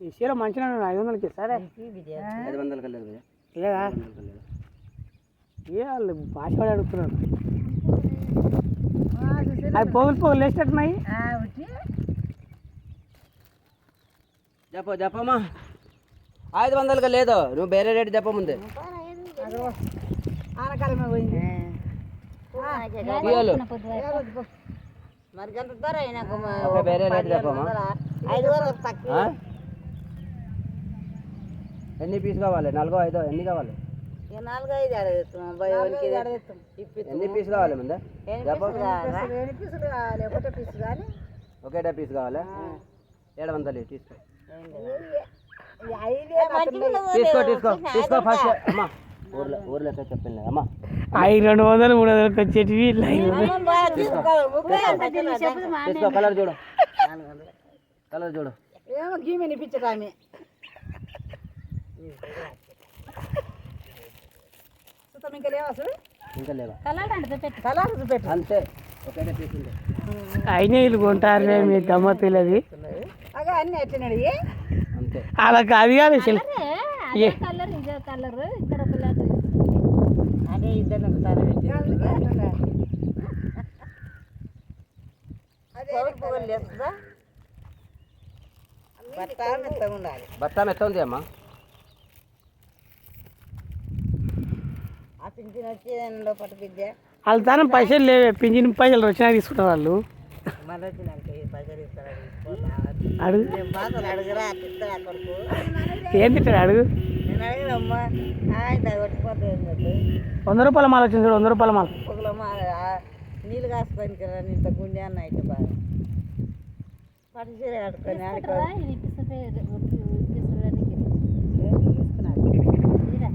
ఈ చీర మంచిగా 500కి సరే 500 కలేదు లేదా ఏ వాళ్ళు భాషపడి అడుగుతున్నారు అది పోగులు పోగులు వేసేటట్టున్నాయి చెప్పమ్మా 500 లేదు నువ్వు వేరే రేటు చెప్పముందే ఆనకాలమే పోయింది మరి ఎంత ధర వేరే రేటు చెప్పమ్మా 500 ఎన్ని పీస్ కావాలి 4 5 ఎన్ని కావాలి 4 5 అడుగుతాం ఎన్ని పీస్ కావాలి ముందే ఒకటే పీస్ కావాలా 700 తీసుకో తీసుకో తీసుకో ఫస్ట్ అమ్మా ఊర్లో చెప్పండి అమ్మా 200 300కి వచ్చేటివి తీసుకో కలర్ చూడు ఏమో గీమె నిపించడామే ఇంకా లేవా అసలు ఇంకా లేవా కలర్ పెట్టు అంతే ఒకటే పీస్ ఉంది అయినా వీళ్ళు కొంటారు మీ గమ్మత్తులది అగా అన్నీ ఎట్టినాడు అంతే అలా కాదు కాదు అసలు అదే ఇద్దరు బత్తా మెత్త ఉంది అమ్మా ఆ పింఛన్ వచ్చేదానిలో పట్టు విద్య వాళ్ళ తానం పైసలు లేవే పింఛన్ పైసలు వచ్చినా తీసుకుంటారు వాళ్ళు మళ్ళీ వచ్చినాక పైసలు ఇస్తారు అడుగు అడుగురా తిస్తాడు అక్కడికి ఏం తిట్టాడు అడుగు నేను అడిగినమ్మా కొట్టిపోతుంది 100 రూపాయల మాల వచ్చింది చూడు 100 రూపాయల మాల పొగలమ్మా నీళ్ళు కాసుకొని కదా ఇంత గుండె అన్న అయితే బాగా పట్టు చీర కట్టుకొని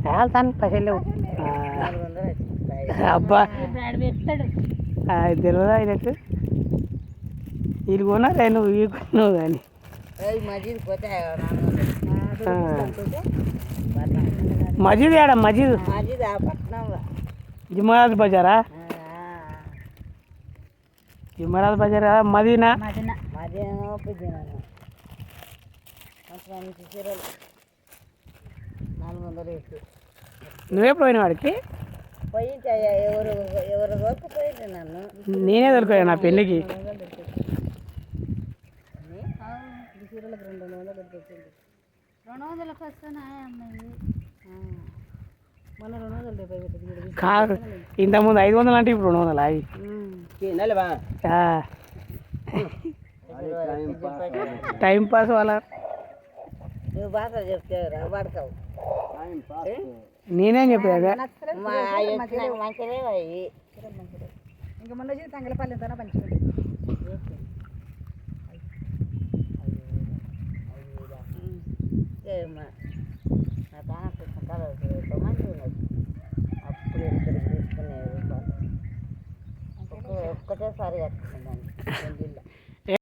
వాళ్ళ తాను పైసలు లేవు అబ్బా తెలియదా ఆయనకు వీళ్ళు కొన్నారా నువ్వు ఇవి కొన్నావు కానీ మజీద్ పోతే మజీద్ ఏడా మజీద్ మజీద్ పట్నం జిమ్మరాజ్ బజారా జిమ్మరాజ్ బజార్ కదా మదీనా మదీనా మంచి చీరలు 400 నువ్వెప్పుడు పోయిన వాడికి పోయించాయ్యా ఎవరు వరకు పోయింది నన్ను నేనే దొరికాను నా పెళ్ళికి చీరలకు 200 దొరికింది 200లకు వస్తున్నాయి అమ్మాయి మన 270 కాదు ఇంతకుముందు 500 అంటే ఇప్పుడు 200 అవి టైం పాస్ వాళ్ళ నువ్వు బాగా చెప్తావురా వాడతావు నేనేం చెప్పాగా ఇంకా మొన్న వచ్చి తంగలపల్లి ఎంత పంచుకోండి నా తాన పుస్తకాలు మంచిగా ఉన్నది అప్పుడు తీసుకునే ఒక్కటేసారి కట్టుకుందా